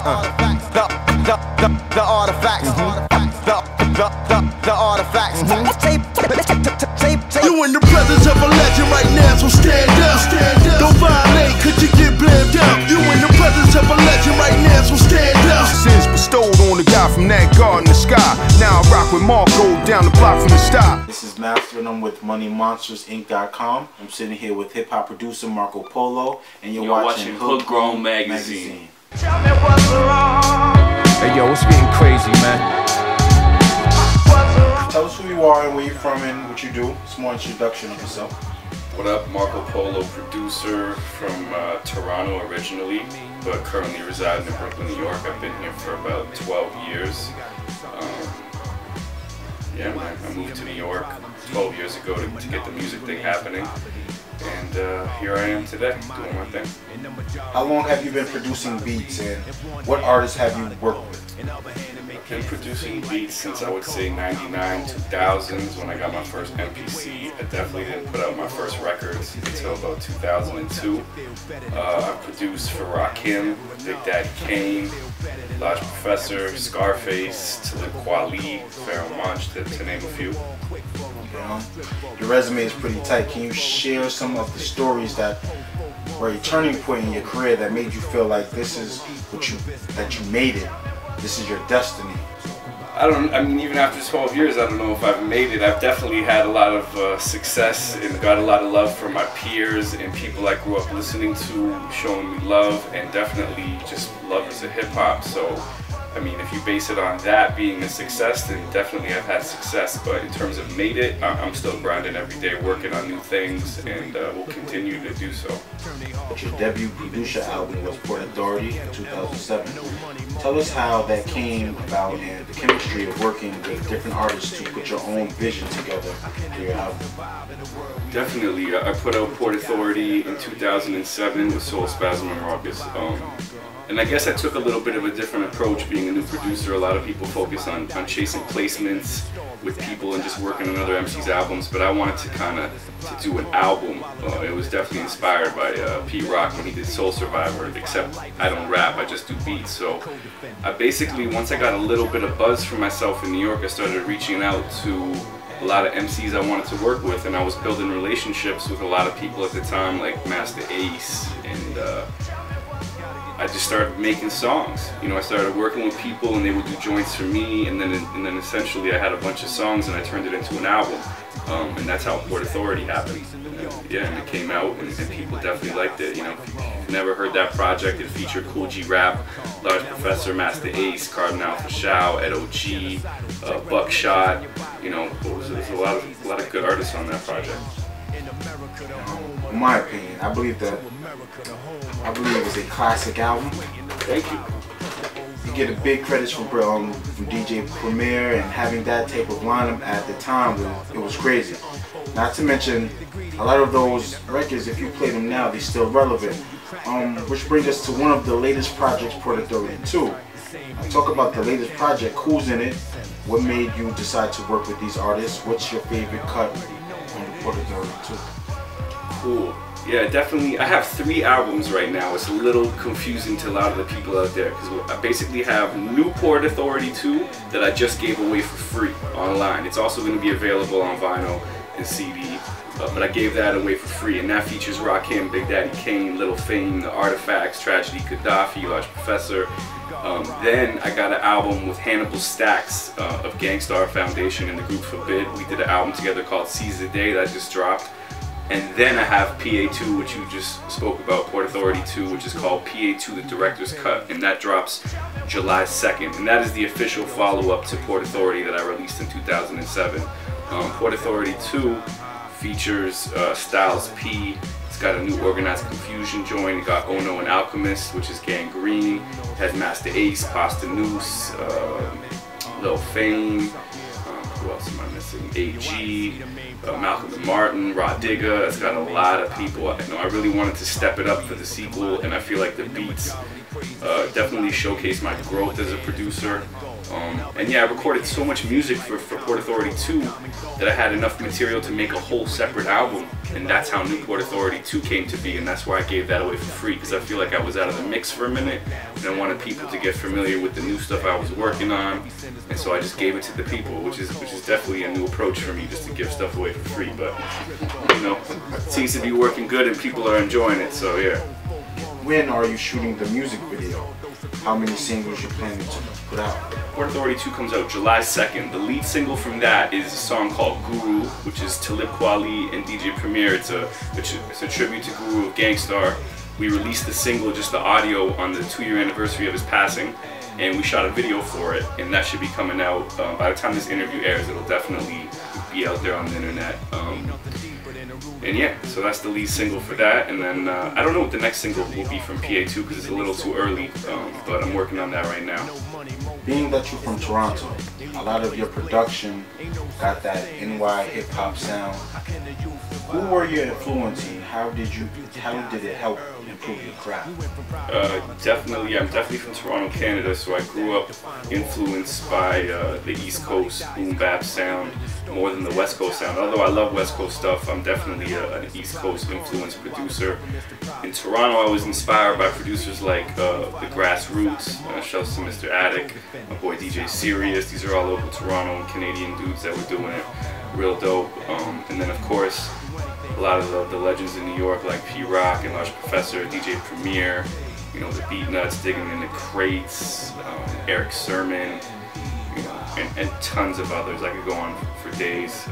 The artifacts. The artifacts. You in the presence of a legend right now, so stand up. Don't violate, cause you get blamed out. You in the presence of a legend right now, so stand up. Sins bestowed on the guy from that garden in the sky. Now I rock with Marco down the block from the stop. This is Master and I'm with MoneyMonstersInc.com. I'm sitting here with hip-hop producer Marco Polo, and you're watching HoodGrown Magazine. Tell me what's wrong. Hey yo, it's getting crazy, man. Tell us who you are and where you're from and what you do. Small introduction of yourself. What up, Marco Polo, producer from Toronto originally, but currently residing in Brooklyn, New York. I've been here for about 12 years. Yeah, man, I moved to New York 12 years ago to get the music thing happening. And here I am today, doing my thing. How long have you been producing beats and what artists have you worked with? I've been producing beats since I would say 99, 2000s when I got my first MPC. I definitely didn't put out my first records until about 2002. I produced for Rakim, Big Daddy Kane, Large Professor, Scarface, Talib Kweli, Pharoah Monch, to name a few. Your resume is pretty tight. Can you share some of the stories that were a turning point in your career that made you feel like this is that you made it? This is your destiny. I mean, even after 12 years, I don't know if I've made it. I've definitely had a lot of success and got a lot of love from my peers and people I grew up listening to, showing me love, and definitely just lovers of hip hop. So, I mean, if you base it on that being a success, then definitely I've had success. But in terms of made it, I'm still grinding every day, working on new things, and will continue to do so. But your debut producer album was Port Authority in 2007. Tell us how that came about and the chemistry of working with different artists to put your own vision together for your album. Definitely. I put out Port Authority in 2007 with Soul Spasm and Raucus. And I guess I took a little bit of a different approach being a new producer. A lot of people focus on chasing placements with people and just working on other MC's albums, but I wanted to kind of do an album. It was definitely inspired by P-Rock when he did Soul Survivor, except I don't rap, I just do beats. So I basically, once I got a little bit of buzz for myself in New York, I started reaching out to a lot of MCs I wanted to work with, and I was building relationships with a lot of people at the time, like Master Ace, and I just started making songs. You know, I started working with people and they would do joints for me, and then essentially I had a bunch of songs and I turned it into an album. And that's how Port Authority happened. Yeah, and it came out and people definitely liked it. You know, if you've never heard that project, it featured Cool G Rap, Large Professor, Master Ace, Cardinal Fashao, Ed O.G., Buckshot. You know, there's a lot of good artists on that project. In my opinion, I believe it's a classic album. Thank you. You get a big credits from DJ Premier, and having that type of lineup at the time, it was crazy. Not to mention, a lot of those records, if you play them now, they're still relevant. Which brings us to one of the latest projects, Port Authority 2. Talk about the latest project, who's in it, what made you decide to work with these artists, what's your favorite cut on Port Authority 2? Cool. Yeah, definitely. I have 3 albums right now. It's a little confusing to a lot of the people out there because I basically have new Port Authority 2 that I just gave away for free online. It's also going to be available on vinyl and CD, but I gave that away for free, and that features Rakim, Big Daddy Kane, Little Fame, The Artifacts, Tragedy Gaddafi, Large Professor. Then I got an album with Hannibal Stacks of Gangstar Foundation and the group Forbid. We did an album together called Seize the Day that just dropped. And then I have PA2, which you just spoke about, Port Authority 2, which is called PA2 The Director's Cut, and that drops July 2nd. And that is the official follow-up to Port Authority that I released in 2007. Port Authority 2 features Styles P. It's got a new Organized Confusion joint. It got Ono and Alchemist, which is Gangrene. It has Master Ace, Pasta Noose, Lil Fame. Who else am I missing? AG, Malcolm and Martin, Rod Digga. It's got a lot of people. I really wanted to step it up for the sequel, and I feel like the beats definitely showcase my growth as a producer. And yeah, I recorded so much music for Port Authority 2 that I had enough material to make a whole separate album, and that's how New Port Authority 2 came to be, and that's why I gave that away for free, because I feel like I was out of the mix for a minute, and I wanted people to get familiar with the new stuff I was working on, and so I just gave it to the people, which is definitely a new approach for me, just to give stuff away for free, but, you know, it seems to be working good and people are enjoying it, so yeah. When are you shooting the music video? How many singles you planning to put out? Port Authority 2 comes out July 2nd. The lead single from that is a song called Guru, which is Talib Kweli and DJ Premier. It's a tribute to Guru of Gangstar. We released the single, just the audio, on the 2-year anniversary of his passing, and we shot a video for it, and that should be coming out by the time this interview airs. It'll definitely be out there on the internet. And yeah, so that's the lead single for that, and then I don't know what the next single will be from PA2 because it's a little too early, but I'm working on that right now. Being that you're from Toronto, a lot of your production got that NY hip hop sound. Who were your influences? How did it help improve your craft? Definitely, I'm definitely from Toronto, Canada, so I grew up influenced by the East Coast boom bap sound more than the West Coast sound. Although I love West Coast stuff, I'm definitely an East Coast influenced producer. In Toronto, I was inspired by producers like the Grassroots, shouts to Mr. Attic, my boy DJ Sirius. These are all local Toronto and Canadian dudes that were doing it real dope. And then of course, a lot of the legends in New York like P-Rock and Large Professor, DJ Premier, you know, the Beat Nuts, Digging in the Crates, Eric Sermon, you know, and tons of others. I could go on for days.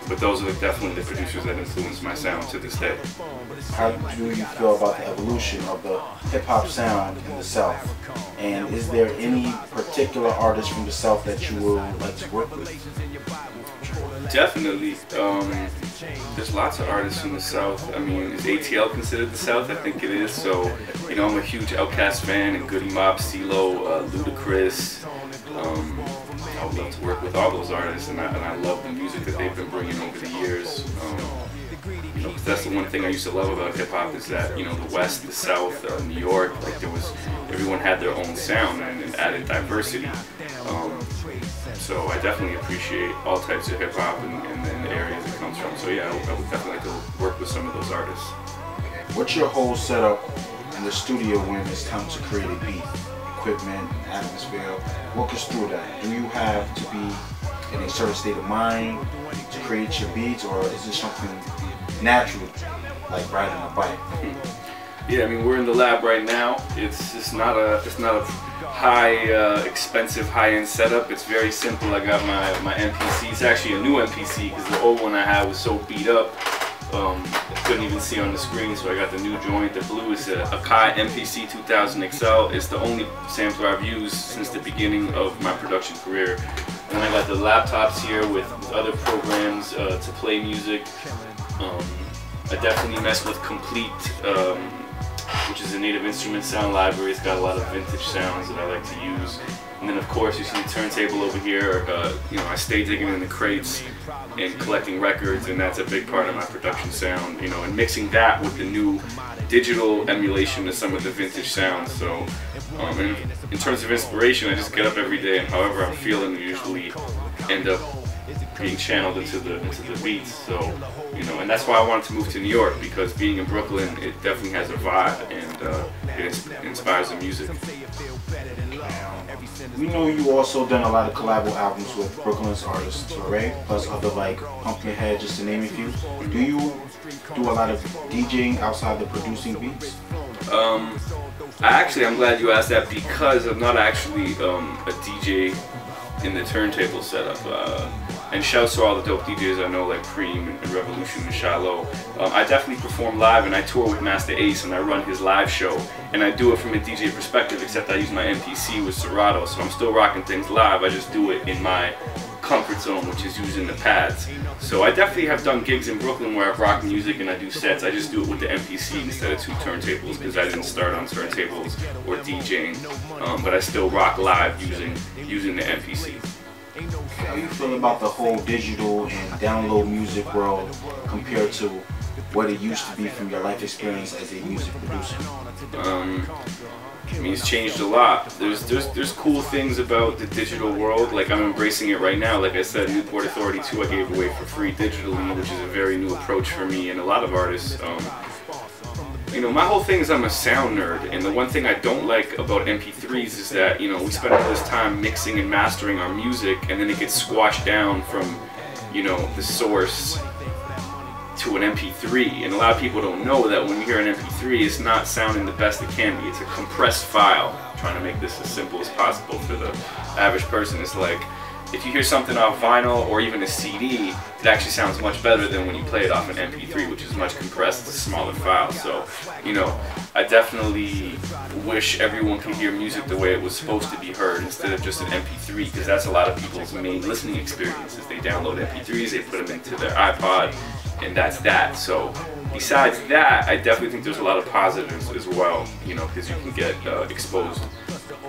But those are definitely the producers that influenced my sound to this day. How do you feel about the evolution of the hip-hop sound in the South? And is there any particular artist from the South that you would like to work with? Definitely. There's lots of artists from the South. I mean, is ATL considered the South? I think it is. So, you know, I'm a huge Outkast fan, and Goody Mob, CeeLo, Ludacris. I would love to work with all those artists, and I love the music that they've been bringing over the years. You know, 'cause that's the one thing I used to love about hip hop is that, you know, the West, the South, New York, like everyone had their own sound and it added diversity. So I definitely appreciate all types of hip hop and the areas it comes from. So yeah, I would definitely like to work with some of those artists. What's your whole setup in the studio when it's time to create a beat? Equipment, atmosphere, walk us through that. Do you have to be in a certain state of mind to create your beats, or is it something natural, like riding a bike? Yeah, I mean, we're in the lab right now. It's not a high, expensive, high-end setup. It's very simple. I got my MPC. It's actually a new MPC because the old one I had was so beat up. I couldn't even see on the screen, so I got the new joint. The blue is a Akai MPC 2000 XL. It's the only sampler I've used since the beginning of my production career. And I got the laptops here with other programs to play music. I definitely mess with Complete, which is a Native Instrument sound library. It's got a lot of vintage sounds that I like to use. And then of course you see the turntable over here. You know, I stay digging in the crates and collecting records, and that's a big part of my production sound. You know, and mixing that with the new digital emulation of some of the vintage sounds. So, in terms of inspiration, I just get up every day, and however I'm feeling, usually end up being channeled into the beats. So, you know, and that's why I wanted to move to New York, because being in Brooklyn, it definitely has a vibe, and it inspires the music. We know you also done a lot of collabo albums with Brooklyn's artists, right? Plus other like Pumpkinhead, just to name a few. Do you do a lot of DJing outside the producing beats? I'm glad you asked that, because I'm not actually a DJ in the turntable setup. And shouts to all the dope DJs I know, like Preem and Revolution and Shiloh. I definitely perform live, and I tour with Master Ace, and I run his live show. And I do it from a DJ perspective, except I use my MPC with Serato, so I'm still rocking things live. I just do it in my comfort zone, which is using the pads. So I definitely have done gigs in Brooklyn where I've rocked music and I do sets. I just do it with the MPC instead of 2 turntables, because I didn't start on turntables or DJing, but I still rock live using the MPC. How do you feel about the whole digital and download music world compared to what it used to be from your life experience as a music producer? I mean, it's changed a lot. There's cool things about the digital world. Like, I'm embracing it right now. Like I said, Newport Authority 2 I gave away for free digitally, which is a very new approach for me and a lot of artists. You know, my whole thing is I'm a sound nerd, and the one thing I don't like about MP3s is that, you know, we spend all this time mixing and mastering our music, and then it gets squashed down from, you know, the source to an MP3. And a lot of people don't know that when you hear an MP3, it's not sounding the best it can be. It's a compressed file. I'm trying to make this as simple as possible for the average person. It's like, if you hear something off vinyl or even a CD, it actually sounds much better than when you play it off an MP3, which is much compressed, it's a smaller file. So, you know, I definitely wish everyone could hear music the way it was supposed to be heard instead of just an MP3, because that's a lot of people's main listening experiences. They download MP3s, they put them into their iPod, and that's that. So, besides that, I definitely think there's a lot of positives as well, you know, because you can get exposed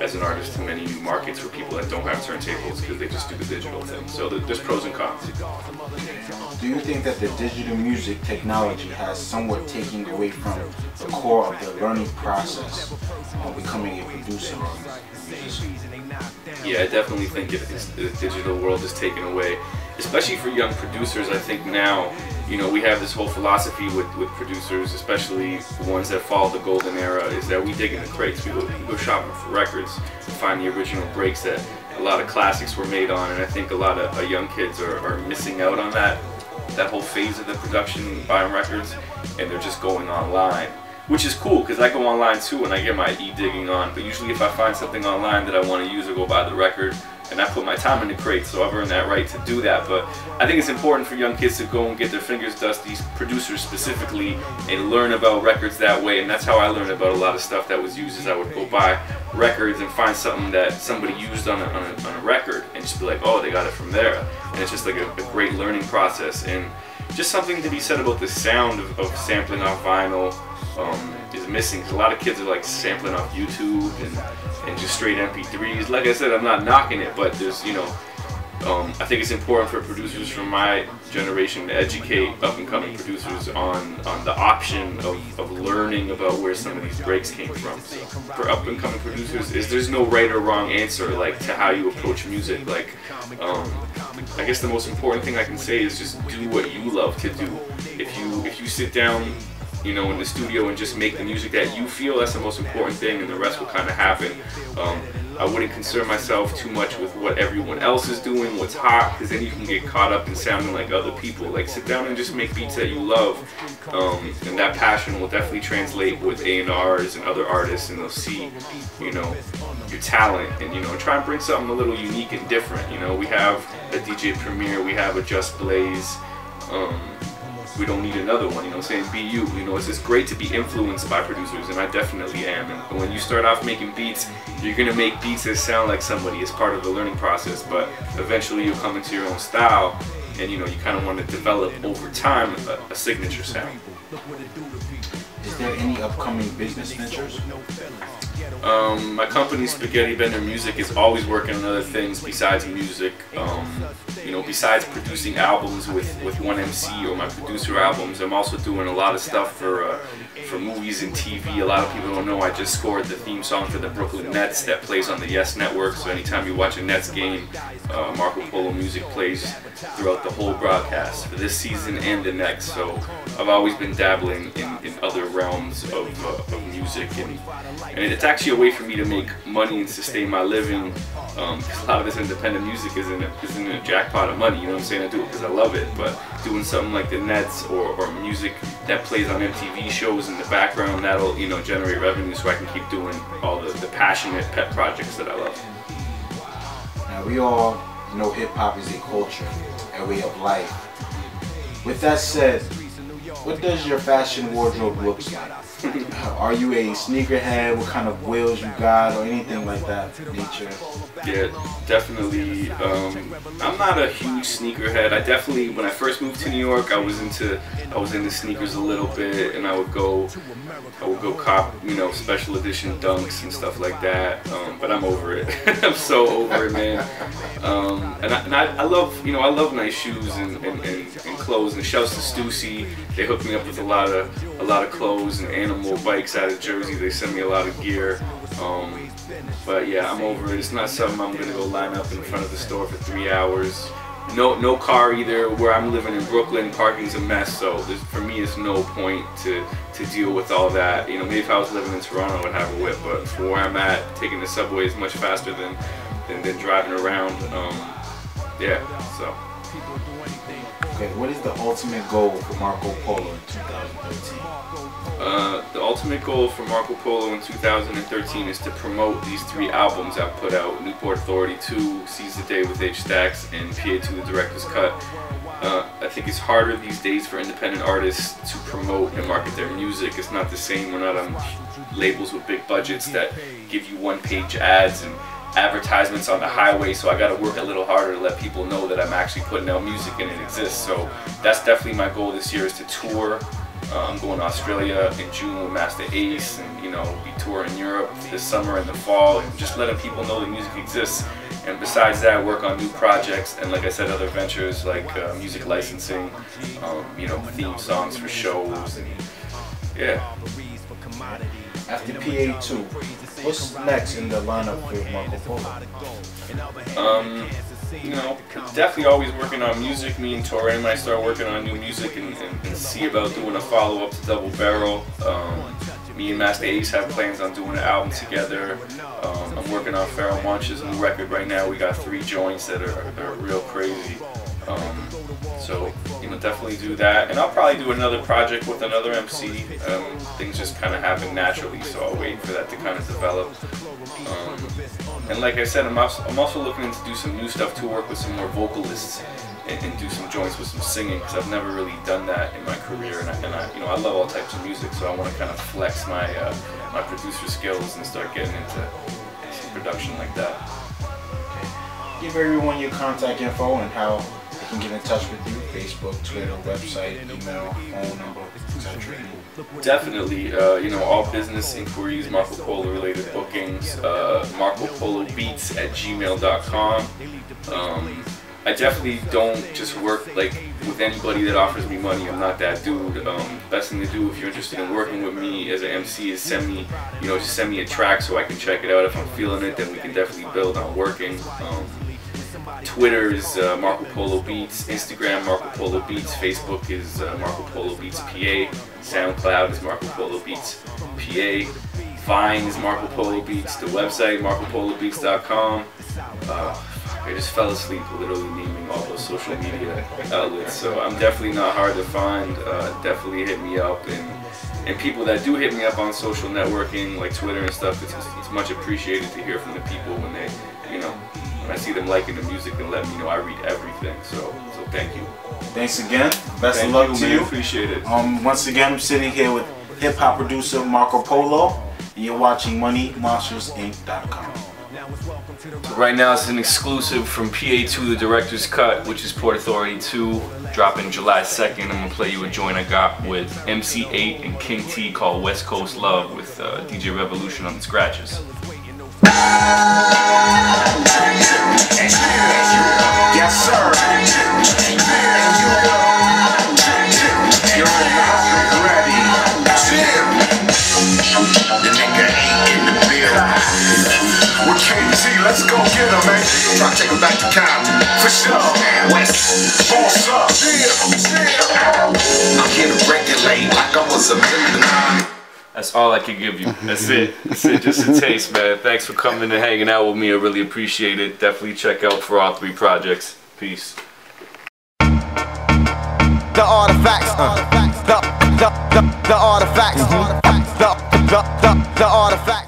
as an artist to many new markets for people that don't have turntables because they just do the digital thing. So there's pros and cons. Do you think that the digital music technology has somewhat taken away from the core of the learning process of becoming a producer or musician? Yeah, I definitely think the digital world is taken away, especially for young producers. I think now, you know, we have this whole philosophy with producers, especially the ones that follow the golden era, is that we dig in the crates. We go shopping for records, find the original breaks that a lot of classics were made on, and I think a lot of young kids are missing out on that whole phase of the production, buying records, and they're just going online. Which is cool, because I go online too and I get my e-digging on, but usually if I find something online that I want to use, I go buy the record, and I put my time in the crate, so I've earned that right to do that. But I think it's important for young kids to go and get their fingers dusty, producers specifically, and learn about records that way, and that's how I learned about a lot of stuff that was used, is I would go buy records and find something that somebody used on a record, and just be like, oh, they got it from there. And it's just like a great learning process, and just something to be said about the sound of sampling off vinyl is missing, because a lot of kids are like sampling off YouTube and just straight MP3s. Like I said, I'm not knocking it, but there's, you know, I think it's important for producers from my generation to educate up-and-coming producers on the option of learning about where some of these breaks came from. So for up-and-coming producers, there's no right or wrong answer like to how you approach music. Like, I guess the most important thing I can say is just do what you love to do. If you sit down, you know, in the studio and just make the music that you feel, that's the most important thing, and the rest will kind of happen. I wouldn't concern myself too much with what everyone else is doing, what's hot, because then you can get caught up in sounding like other people. Like, sit down and just make beats that you love, and that passion will definitely translate with A&Rs and other artists, and they'll see, you know, your talent, and, you know, try and bring something a little unique and different. You know, we have a DJ Premier, we have a Just Blaze. We don't need another one, you know what I'm saying? Be you. You know, it's just great to be influenced by producers, and I definitely am. And when you start off making beats, you're gonna make beats that sound like somebody as part of the learning process, but eventually you'll come into your own style, and, you know, you kind of want to develop over time a signature sound. Is there any upcoming business ventures? My company, Spaghetti Bender Music, is always working on other things besides music. You know, besides producing albums with one MC or my producer albums, I'm also doing a lot of stuff for movies and TV. A lot of people don't know I just scored the theme song for the Brooklyn Nets that plays on the Yes Network. So anytime you watch a Nets game, Marco Polo music plays throughout the whole broadcast for this season and the next. So I've always been dabbling in other realms of music, and it's actually a way for me to make money and sustain my living. Because a lot of this independent music isn't a jackpot of money, you know what I'm saying? I do it because I love it, but doing something like the Nets or music that plays on MTV shows in the background, that'll, you know, generate revenue so I can keep doing all the passionate pet projects that I love. Now, we all know hip-hop is a culture, a way of life. With that said, what does your fashion wardrobe look like? Are you a sneakerhead? What kind of wheels you got, or anything like that nature? Yeah, definitely. I'm not a huge sneakerhead. I definitely, when I first moved to New York, I was into sneakers a little bit, and I would go cop, you know, special edition Dunks and stuff like that. But I'm over it. I'm so over it, man. And I love, you know, I love nice shoes and clothes. And shouts to Stussy. They hooked me up with a lot of clothes and Animal Bikes out of Jersey. They send me a lot of gear. But yeah, I'm over it. It's not something I'm gonna go line up in front of the store for 3 hours. No car either. Where I'm living in Brooklyn, parking's a mess. So for me, it's no point to deal with all that. You know, maybe if I was living in Toronto, I would have a whip. But for where I'm at, taking the subway is much faster than driving around. Yeah. So. Okay, what is the ultimate goal for Marco Polo in 2013? The ultimate goal for Marco Polo in 2013 is to promote these 3 albums I've put out: Newport Authority 2, Seize the Day with H Stacks, and PA2 The Director's Cut. I think it's harder these days for independent artists to promote and market their music. It's not the same. We're not on labels with big budgets that give you one-page ads and advertisements on the highway, so I got to work a little harder to let people know that I'm actually putting out music and it exists. So that's definitely my goal this year, is to tour. I'm going to Australia in June with Master Ace, and be touring Europe this summer and the fall, and just letting people know that music exists. And besides that, work on new projects, and like I said, other ventures like music licensing, theme songs for shows, and yeah. After PA2, what's next in the lineup for Marco Polo? Definitely always working on music. Me and Torre might start working on new music and see about doing a follow-up to Double Barrel. Me and Master Ace have plans on doing an album together. I'm working on Pharoah Monch's new record right now. We got 3 joints that are real crazy. So definitely do that, and I'll probably do another project with another MC. Things just kind of happen naturally, so I'll wait for that to kind of develop. And like I said, I'm also looking to do some new stuff to work with some more vocalists and do some joints with some singing, because I've never really done that in my career, and I love all types of music, so I want to kind of flex my my producer skills and start getting into some production like that. Okay. Give everyone your contact info and how they can get in touch with you: Facebook, Twitter, website, email, phone number, etc. Definitely, all business inquiries, Marco Polo related bookings, marcopolobeats@gmail.com. I definitely don't just work with anybody that offers me money. I'm not that dude. Best thing to do if you're interested in working with me as an MC is send me a track so I can check it out. If I'm feeling it, then we can definitely build on working. Twitter is Marco Polo Beats, Instagram Marco Polo Beats, Facebook is Marco Polo Beats PA, SoundCloud is Marco Polo Beats PA, Vine is Marco Polo Beats, the website marcopolobeats.com. I just fell asleep literally naming all those social media outlets, so I'm definitely not hard to find. Definitely hit me up, and people that do hit me up on social networking like Twitter and stuff, it's much appreciated to hear from the people when they, when I see them liking the music and letting me know. I read everything, so thank you. Thanks again. Best of luck to you. Appreciate it. Once again, I'm sitting here with hip-hop producer Marco Polo, and you're watching MoneyMonstersInc.com. Right now it's an exclusive from PA2 The Director's Cut, which is Port Authority 2, dropping July 2nd. I'm going to play you a joint I got with MC8 and King T called West Coast Love with DJ Revolution on the scratches. Yes, sir. You're ready. The nigga ain't in the building. With KT, let's go get him, man. Try to take him back to Compton. For sure. West, boss up. I'm here to regulate like I was a millionaire. That's all I can give you. That's it. That's it. Just a taste, man. Thanks for coming and hanging out with me. I really appreciate it. Definitely check out for all 3 projects. Peace. The artifacts, the artifacts, the artifacts.